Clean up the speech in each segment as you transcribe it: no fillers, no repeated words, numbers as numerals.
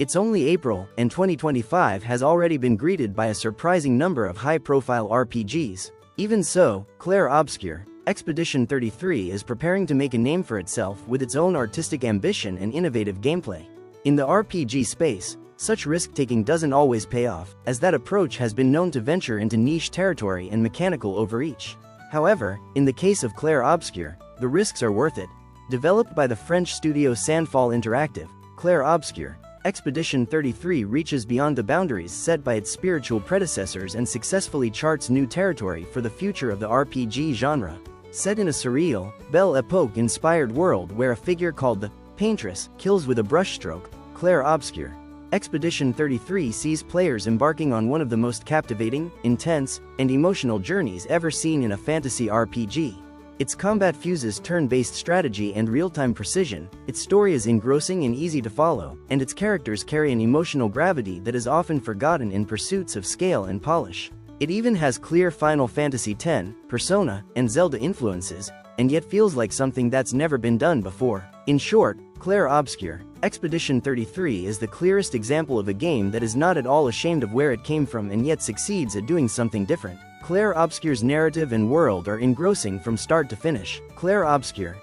It's only April, and 2025 has already been greeted by a surprising number of high-profile RPGs. Even so, Clair Obscur, Expedition 33 is preparing to make a name for itself with its own artistic ambition and innovative gameplay. In the RPG space, such risk-taking doesn't always pay off, as that approach has been known to venture into niche territory and mechanical overreach. However, in the case of Clair Obscur, the risks are worth it. Developed by the French studio Sandfall Interactive, Clair Obscur, Expedition 33 reaches beyond the boundaries set by its spiritual predecessors and successfully charts new territory for the future of the RPG genre. Set in a surreal, Belle Epoque-inspired world where a figure called the Paintress kills with a brushstroke, Clair Obscur, Expedition 33 sees players embarking on one of the most captivating, intense, and emotional journeys ever seen in a fantasy RPG. Its combat fuses turn-based strategy and real-time precision, its story is engrossing and easy to follow, and its characters carry an emotional gravity that is often forgotten in pursuits of scale and polish. It even has clear Final Fantasy X, Persona, and Zelda influences, and yet feels like something that's never been done before. In short, Clair Obscur, Expedition 33 is the clearest example of a game that is not at all ashamed of where it came from and yet succeeds at doing something different. Clair Obscur's narrative and world are engrossing from start to finish. Clair Obscur,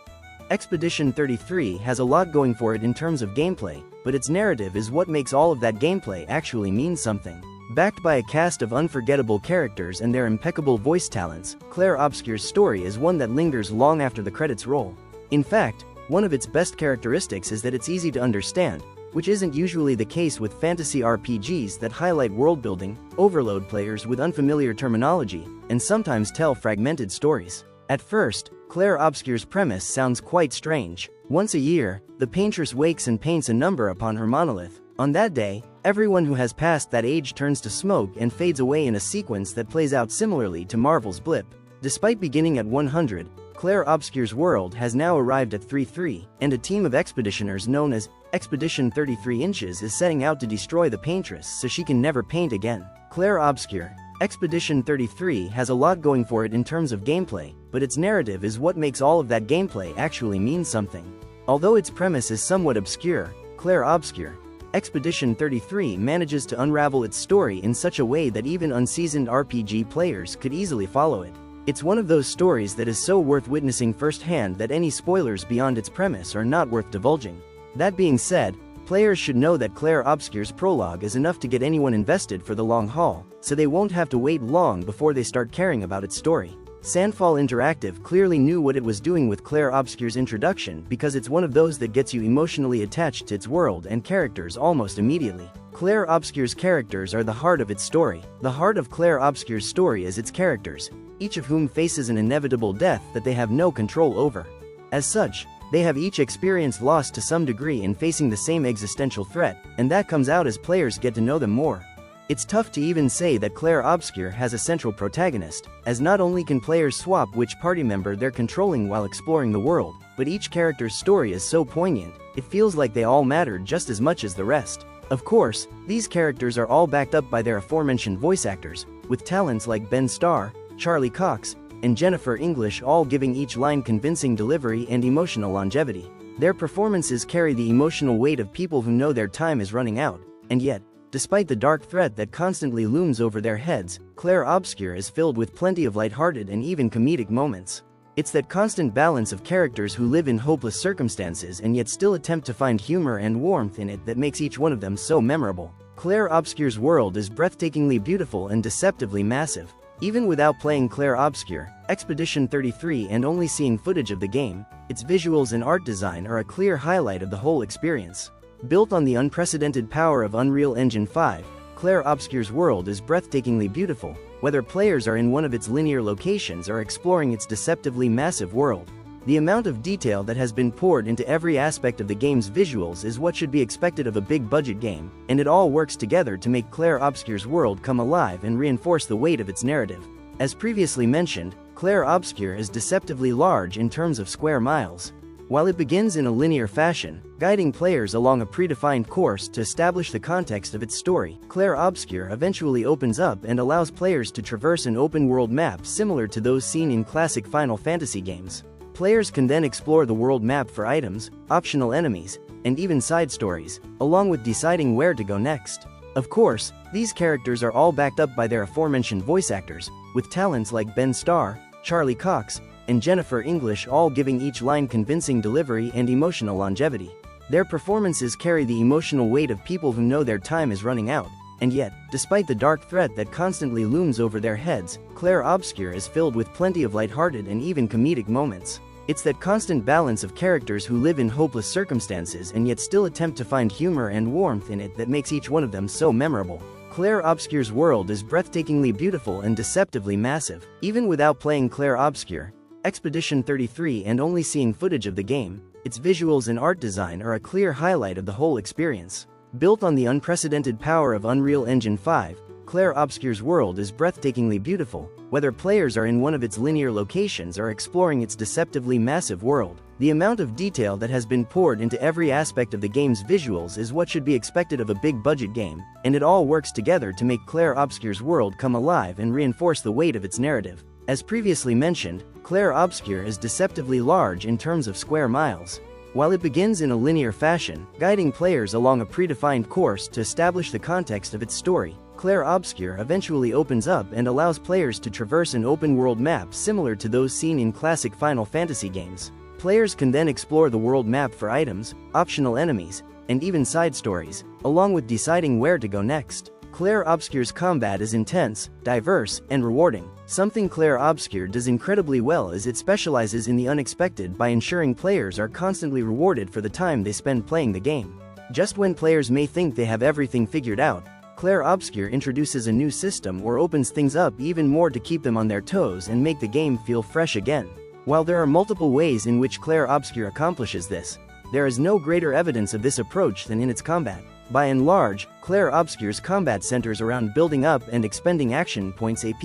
Expedition 33 has a lot going for it in terms of gameplay, but its narrative is what makes all of that gameplay actually mean something. Backed by a cast of unforgettable characters and their impeccable voice talents, Clair Obscur's story is one that lingers long after the credits roll. In fact, one of its best characteristics is that it's easy to understand, which isn't usually the case with fantasy RPGs that highlight world-building, overload players with unfamiliar terminology, and sometimes tell fragmented stories. At first, Clair Obscur's premise sounds quite strange. Once a year, the Paintress wakes and paints a number upon her monolith. On that day, everyone who has passed that age turns to smoke and fades away in a sequence that plays out similarly to Marvel's Blip. Despite beginning at 100, Clair Obscur's world has now arrived at 33, and a team of expeditioners known as Expedition 33 Inches is setting out to destroy the Paintress so she can never paint again. Clair Obscur, Expedition 33 has a lot going for it in terms of gameplay, but its narrative is what makes all of that gameplay actually mean something. Although its premise is somewhat obscure, Clair Obscur, Expedition 33 manages to unravel its story in such a way that even unseasoned RPG players could easily follow it. It's one of those stories that is so worth witnessing firsthand that any spoilers beyond its premise are not worth divulging. That being said, players should know that Clair Obscur's prologue is enough to get anyone invested for the long haul, so they won't have to wait long before they start caring about its story. Sandfall Interactive clearly knew what it was doing with Clair Obscur's introduction because it's one of those that gets you emotionally attached to its world and characters almost immediately. Clair Obscur's characters are the heart of its story. The heart of Clair Obscur's story is its characters, each of whom faces an inevitable death that they have no control over. As such, they have each experienced loss to some degree in facing the same existential threat, and that comes out as players get to know them more. It's tough to even say that Clair Obscur has a central protagonist, as not only can players swap which party member they're controlling while exploring the world, but each character's story is so poignant, it feels like they all matter just as much as the rest. Of course, these characters are all backed up by their aforementioned voice actors, with talents like Ben Starr, Charlie Cox, and Jennifer English all giving each line convincing delivery and emotional longevity. Their performances carry the emotional weight of people who know their time is running out, and yet, despite the dark threat that constantly looms over their heads, Clair Obscur is filled with plenty of lighthearted and even comedic moments. It's that constant balance of characters who live in hopeless circumstances and yet still attempt to find humor and warmth in it that makes each one of them so memorable. Clair Obscur's world is breathtakingly beautiful and deceptively massive. Even without playing Clair Obscur, Expedition 33 and only seeing footage of the game, its visuals and art design are a clear highlight of the whole experience. Built on the unprecedented power of Unreal Engine 5, Clair Obscur's world is breathtakingly beautiful, whether players are in one of its linear locations or exploring its deceptively massive world. The amount of detail that has been poured into every aspect of the game's visuals is what should be expected of a big-budget game, and it all works together to make Clair Obscur's world come alive and reinforce the weight of its narrative. As previously mentioned, Clair Obscur is deceptively large in terms of square miles. While it begins in a linear fashion, guiding players along a predefined course to establish the context of its story, Clair Obscur eventually opens up and allows players to traverse an open-world map similar to those seen in classic Final Fantasy games. Players can then explore the world map for items, optional enemies, and even side stories, along with deciding where to go next. Of course, these characters are all backed up by their aforementioned voice actors, with talents like Ben Starr, Charlie Cox, and Jennifer English all giving each line convincing delivery and emotional longevity. Their performances carry the emotional weight of people who know their time is running out, and yet, despite the dark threat that constantly looms over their heads, Clair Obscur is filled with plenty of lighthearted and even comedic moments. It's that constant balance of characters who live in hopeless circumstances and yet still attempt to find humor and warmth in it that makes each one of them so memorable. Clair Obscur's world is breathtakingly beautiful and deceptively massive. Even without playing Clair Obscur, Expedition 33 and only seeing footage of the game, its visuals and art design are a clear highlight of the whole experience. Built on the unprecedented power of Unreal Engine 5, Clair Obscur's world is breathtakingly beautiful, whether players are in one of its linear locations or exploring its deceptively massive world. The amount of detail that has been poured into every aspect of the game's visuals is what should be expected of a big-budget game, and it all works together to make Clair Obscur's world come alive and reinforce the weight of its narrative. As previously mentioned, Clair Obscur is deceptively large in terms of square miles. While it begins in a linear fashion, guiding players along a predefined course to establish the context of its story, Clair Obscur eventually opens up and allows players to traverse an open-world map similar to those seen in classic Final Fantasy games. Players can then explore the world map for items, optional enemies, and even side stories, along with deciding where to go next. Clair Obscur's combat is intense, diverse, and rewarding. Something Clair Obscur does incredibly well is it specializes in the unexpected by ensuring players are constantly rewarded for the time they spend playing the game. Just when players may think they have everything figured out, Clair Obscur introduces a new system or opens things up even more to keep them on their toes and make the game feel fresh again. While there are multiple ways in which Clair Obscur accomplishes this, there is no greater evidence of this approach than in its combat. By and large, Clair Obscur's combat centers around building up and expending action points AP.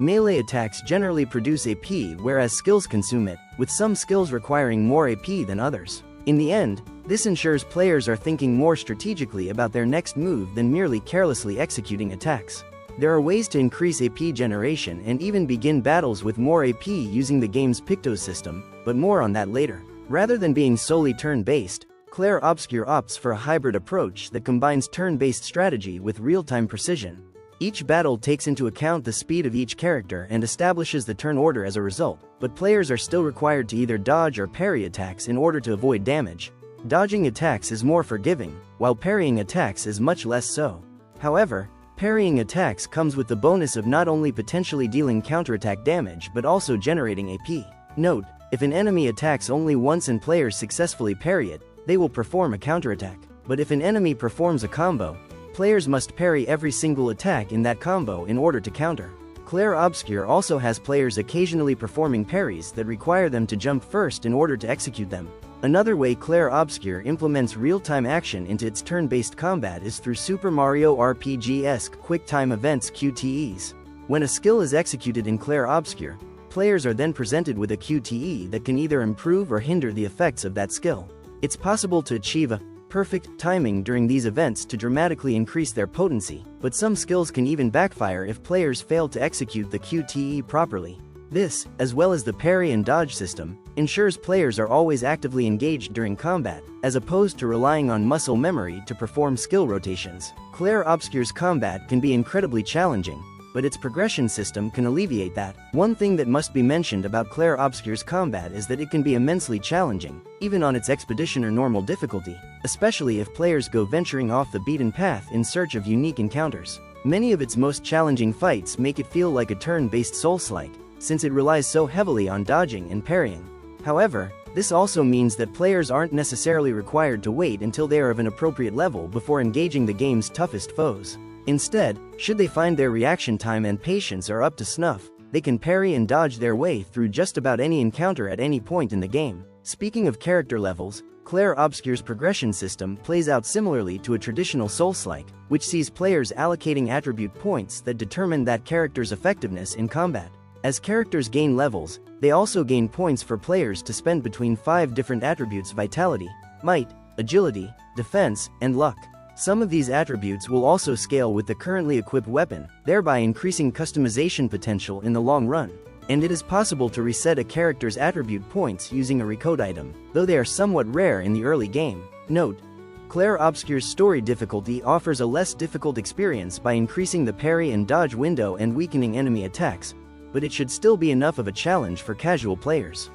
Melee attacks generally produce AP whereas skills consume it, with some skills requiring more AP than others. In the end, this ensures players are thinking more strategically about their next move than merely carelessly executing attacks. There are ways to increase AP generation and even begin battles with more AP using the game's Picto system, but more on that later. Rather than being solely turn-based, Clair Obscur opts for a hybrid approach that combines turn-based strategy with real-time precision. Each battle takes into account the speed of each character and establishes the turn order as a result, but players are still required to either dodge or parry attacks in order to avoid damage. Dodging attacks is more forgiving, while parrying attacks is much less so. However, parrying attacks comes with the bonus of not only potentially dealing counterattack damage but also generating AP. Note, if an enemy attacks only once and players successfully parry it, they will perform a counterattack. But if an enemy performs a combo, players must parry every single attack in that combo in order to counter. Clair Obscur also has players occasionally performing parries that require them to jump first in order to execute them. Another way Clair Obscur implements real-time action into its turn-based combat is through Super Mario RPG-esque quick-time events QTEs. When a skill is executed in Clair Obscur, players are then presented with a QTE that can either improve or hinder the effects of that skill. It's possible to achieve a perfect timing during these events to dramatically increase their potency, but some skills can even backfire if players fail to execute the QTE properly. This, as well as the parry and dodge system, ensures players are always actively engaged during combat, as opposed to relying on muscle memory to perform skill rotations. Clair Obscur's combat can be incredibly challenging, but its progression system can alleviate that. One thing that must be mentioned about Clair Obscur's combat is that it can be immensely challenging, even on its expedition or normal difficulty, especially if players go venturing off the beaten path in search of unique encounters. Many of its most challenging fights make it feel like a turn-based Souls-like, since it relies so heavily on dodging and parrying. However, this also means that players aren't necessarily required to wait until they are of an appropriate level before engaging the game's toughest foes. Instead, should they find their reaction time and patience are up to snuff, they can parry and dodge their way through just about any encounter at any point in the game. Speaking of character levels, Clair Obscur's progression system plays out similarly to a traditional Souls-like, which sees players allocating attribute points that determine that character's effectiveness in combat. As characters gain levels, they also gain points for players to spend between 5 different attributes: vitality, might, agility, defense, and luck. Some of these attributes will also scale with the currently equipped weapon, thereby increasing customization potential in the long run. And it is possible to reset a character's attribute points using a recode item, though they are somewhat rare in the early game. Note: Clair Obscur's story difficulty offers a less difficult experience by increasing the parry and dodge window and weakening enemy attacks, but it should still be enough of a challenge for casual players.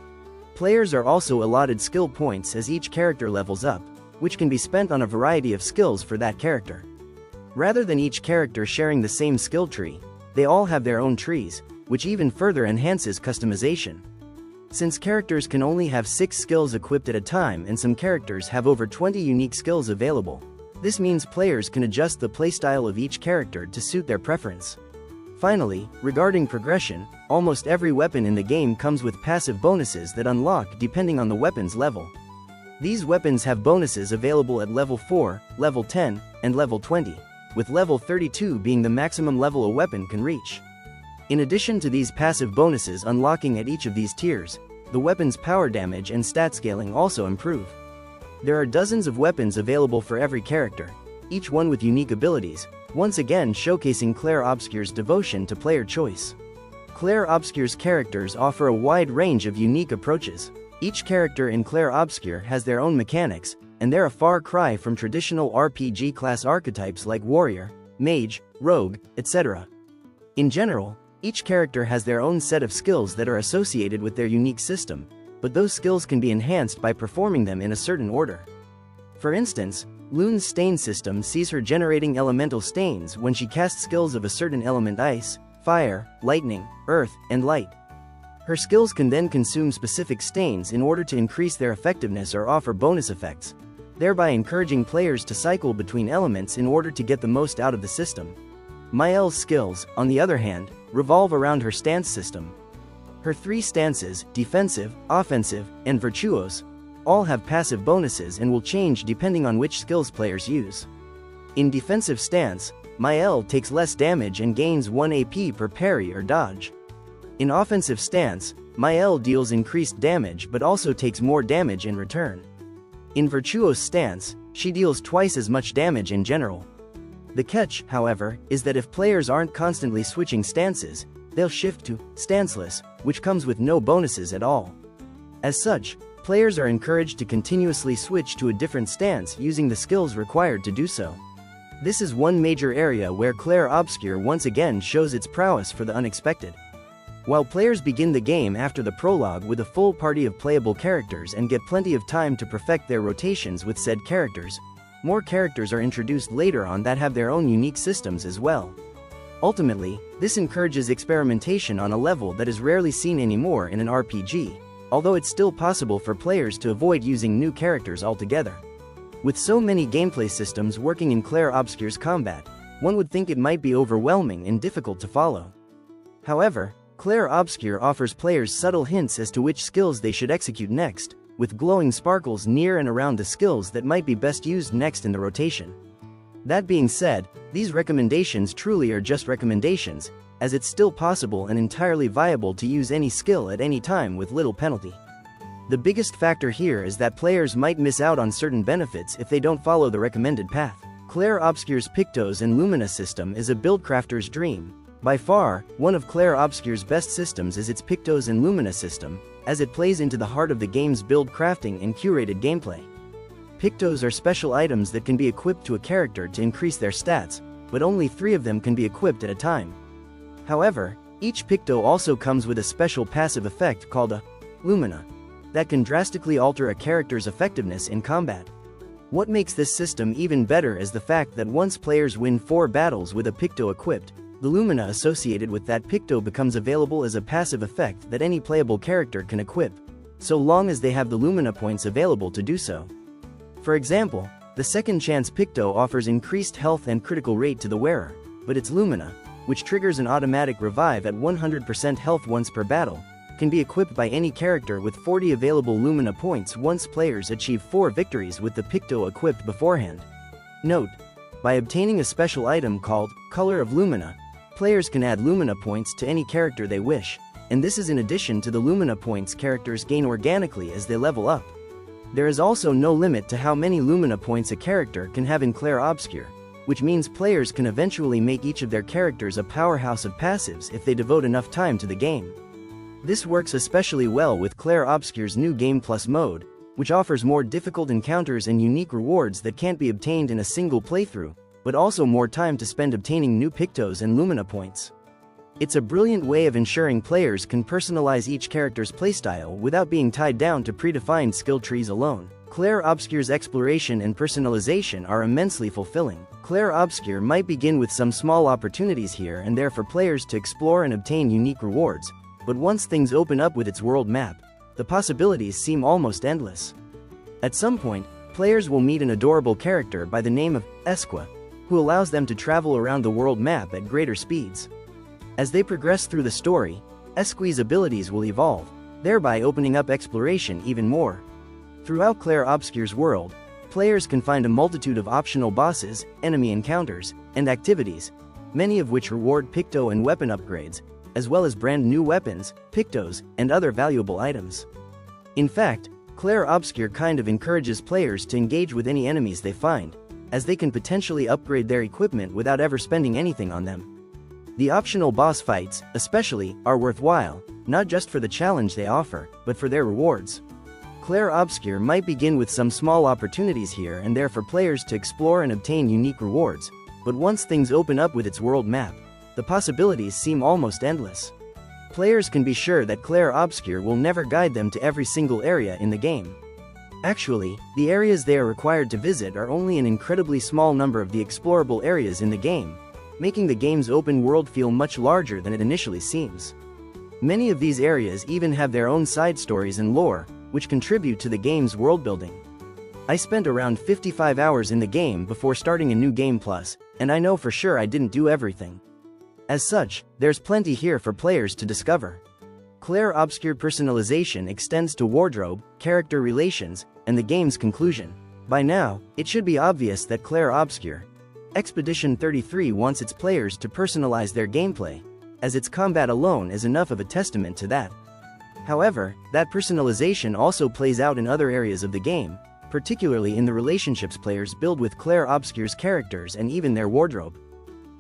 Players are also allotted skill points as each character levels up, which can be spent on a variety of skills for that character. Rather than each character sharing the same skill tree, they all have their own trees, which even further enhances customization. Since characters can only have 6 skills equipped at a time and some characters have over 20 unique skills available, this means players can adjust the playstyle of each character to suit their preference. Finally, regarding progression, almost every weapon in the game comes with passive bonuses that unlock depending on the weapon's level. These weapons have bonuses available at level 4, level 10, and level 20, with level 32 being the maximum level a weapon can reach. In addition to these passive bonuses unlocking at each of these tiers, the weapon's power damage and stat scaling also improve. There are dozens of weapons available for every character, each one with unique abilities, once again showcasing Clair Obscur's devotion to player choice. Clair Obscur's characters offer a wide range of unique approaches. Each character in Clair Obscur has their own mechanics, and they're a far cry from traditional RPG class archetypes like warrior, mage, rogue, etc. In general, each character has their own set of skills that are associated with their unique system, but those skills can be enhanced by performing them in a certain order. For instance, Lune's stain system sees her generating elemental stains when she casts skills of a certain element: ice, fire, lightning, earth, and light. Her skills can then consume specific stains in order to increase their effectiveness or offer bonus effects, thereby encouraging players to cycle between elements in order to get the most out of the system. Maelle's skills, on the other hand, revolve around her stance system. Her 3 stances, defensive, offensive, and virtuose, all have passive bonuses and will change depending on which skills players use. In defensive stance, Maelle takes less damage and gains 1 AP per parry or dodge. In offensive stance, Maelle deals increased damage but also takes more damage in return. In virtuose stance, she deals twice as much damage in general. The catch, however, is that if players aren't constantly switching stances, they'll shift to stanceless, which comes with no bonuses at all. As such, players are encouraged to continuously switch to a different stance using the skills required to do so. This is one major area where Clair Obscur once again shows its prowess for the unexpected. While players begin the game after the prologue with a full party of playable characters and get plenty of time to perfect their rotations with said characters, more characters are introduced later on that have their own unique systems as well. Ultimately, this encourages experimentation on a level that is rarely seen anymore in an RPG, although it's still possible for players to avoid using new characters altogether. With so many gameplay systems working in Clair Obscur's combat, one would think it might be overwhelming and difficult to follow. However, Clair Obscur offers players subtle hints as to which skills they should execute next, with glowing sparkles near and around the skills that might be best used next in the rotation. That being said, these recommendations truly are just recommendations, as it's still possible and entirely viable to use any skill at any time with little penalty. The biggest factor here is that players might miss out on certain benefits if they don't follow the recommended path. Clair Obscur's Pictos and Lumina system is a buildcrafter's dream. By far, one of Clair Obscur's best systems is its Pictos and Lumina system, as it plays into the heart of the game's build crafting and curated gameplay. Pictos are special items that can be equipped to a character to increase their stats, but only 3 of them can be equipped at a time. However, each Picto also comes with a special passive effect called a Lumina that can drastically alter a character's effectiveness in combat. What makes this system even better is the fact that once players win 4 battles with a Picto equipped, the Lumina associated with that Picto becomes available as a passive effect that any playable character can equip, so long as they have the Lumina points available to do so. For example, the Second Chance Picto offers increased health and critical rate to the wearer, but its Lumina, which triggers an automatic revive at 100% health once per battle, can be equipped by any character with 40 available Lumina points once players achieve 4 victories with the Picto equipped beforehand. Note: by obtaining a special item called Color of Lumina, players can add Lumina points to any character they wish, and this is in addition to the Lumina points characters gain organically as they level up. There is also no limit to how many Lumina points a character can have in Clair Obscur, which means players can eventually make each of their characters a powerhouse of passives if they devote enough time to the game. This works especially well with Clair Obscur's new Game Plus mode, which offers more difficult encounters and unique rewards that can't be obtained in a single playthrough, but also more time to spend obtaining new Pictos and Lumina points. It's a brilliant way of ensuring players can personalize each character's playstyle without being tied down to predefined skill trees alone. Clair Obscur's exploration and personalization are immensely fulfilling. Clair Obscur might begin with some small opportunities here and there for players to explore and obtain unique rewards, but once things open up with its world map, the possibilities seem almost endless. At some point, players will meet an adorable character by the name of Esqua, who allows them to travel around the world map at greater speeds. As they progress through the story, Esqui's abilities will evolve, thereby opening up exploration even more. Throughout Clair Obscur's world, players can find a multitude of optional bosses, enemy encounters, and activities, many of which reward Picto and weapon upgrades, as well as brand new weapons, Pictos, and other valuable items. In fact, Clair Obscur kind of encourages players to engage with any enemies they find, as they can potentially upgrade their equipment without ever spending anything on them. The optional boss fights, especially, are worthwhile, not just for the challenge they offer, but for their rewards. Clair Obscur might begin with some small opportunities here and there for players to explore and obtain unique rewards, but once things open up with its world map, the possibilities seem almost endless. Players can be sure that Clair Obscur will never guide them to every single area in the game. Actually, the areas they are required to visit are only an incredibly small number of the explorable areas in the game, making the game's open world feel much larger than it initially seems. Many of these areas even have their own side stories and lore, which contribute to the game's world building. I spent around 55 hours in the game before starting a new game plus, and I know for sure I didn't do everything. As such, there's plenty here for players to discover. Clair Obscur personalization extends to wardrobe, character relations, and the game's conclusion. By now, it should be obvious that Clair Obscur Expedition 33 wants its players to personalize their gameplay, as its combat alone is enough of a testament to that. However, that personalization also plays out in other areas of the game, particularly in the relationships players build with Clair Obscur's characters and even their wardrobe.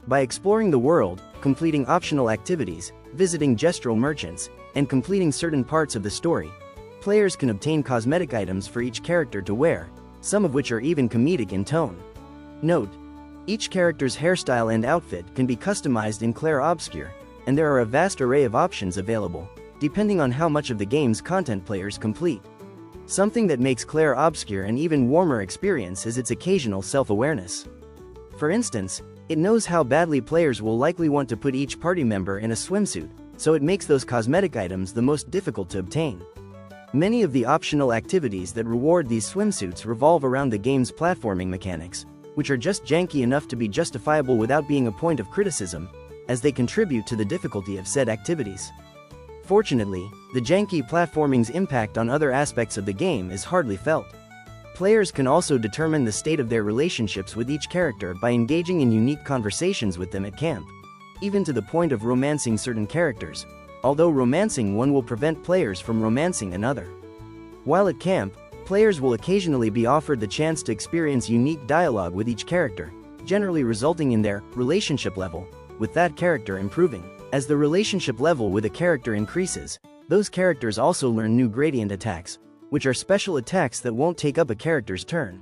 By exploring the world, completing optional activities, visiting gestural merchants, and completing certain parts of the story, players can obtain cosmetic items for each character to wear, some of which are even comedic in tone. Note: each character's hairstyle and outfit can be customized in Clair Obscur, and there are a vast array of options available, depending on how much of the game's content players complete. Something that makes Clair Obscur an even warmer experience is its occasional self-awareness. For instance, it knows how badly players will likely want to put each party member in a swimsuit, so it makes those cosmetic items the most difficult to obtain. Many of the optional activities that reward these swimsuits revolve around the game's platforming mechanics, which are just janky enough to be justifiable without being a point of criticism, as they contribute to the difficulty of said activities. Fortunately, the janky platforming's impact on other aspects of the game is hardly felt. Players can also determine the state of their relationships with each character by engaging in unique conversations with them at camp, even to the point of romancing certain characters, although romancing one will prevent players from romancing another. While at camp, players will occasionally be offered the chance to experience unique dialogue with each character, generally resulting in their relationship level with that character improving. As the relationship level with a character increases, those characters also learn new gradient attacks, which are special attacks that won't take up a character's turn.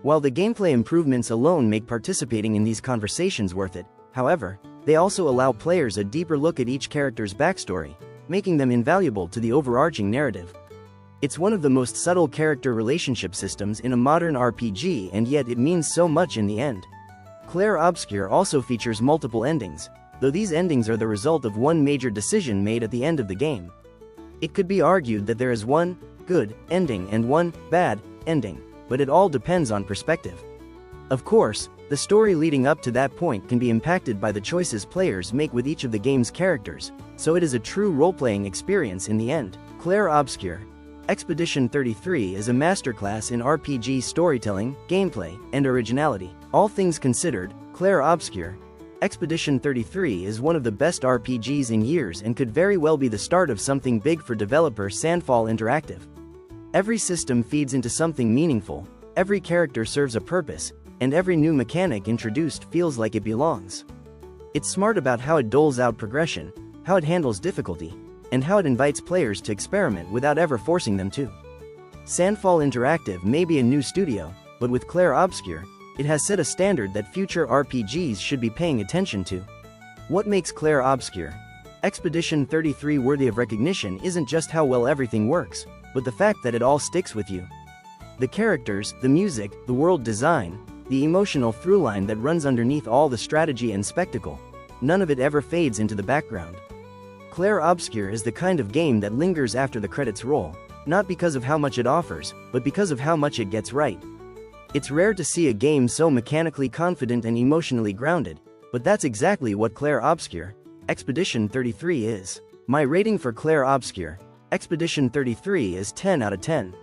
While the gameplay improvements alone make participating in these conversations worth it, however, they also allow players a deeper look at each character's backstory, making them invaluable to the overarching narrative. It's one of the most subtle character relationship systems in a modern RPG, and yet it means so much in the end. Clair Obscur also features multiple endings, though these endings are the result of one major decision made at the end of the game. It could be argued that there is one good ending and one bad ending, but it all depends on perspective. Of course, the story leading up to that point can be impacted by the choices players make with each of the game's characters, so it is a true role-playing experience in the end. Clair Obscur Expedition 33 is a masterclass in RPG storytelling, gameplay, and originality. All things considered, Clair Obscur Expedition 33 is one of the best RPGs in years and could very well be the start of something big for developer Sandfall Interactive. Every system feeds into something meaningful, every character serves a purpose, and every new mechanic introduced feels like it belongs. It's smart about how it doles out progression, how it handles difficulty, and how it invites players to experiment without ever forcing them to. Sandfall Interactive may be a new studio, but with Clair Obscur, it has set a standard that future RPGs should be paying attention to. What makes Clair Obscur Expedition 33 worthy of recognition isn't just how well everything works, but the fact that it all sticks with you. The characters, the music, the world design, the emotional throughline that runs underneath all the strategy and spectacle, none of it ever fades into the background. Clair Obscur is the kind of game that lingers after the credits roll, not because of how much it offers, but because of how much it gets right. It's rare to see a game so mechanically confident and emotionally grounded, but that's exactly what Clair Obscur Expedition 33 is. My rating for Clair Obscur Expedition 33 is 10 out of 10.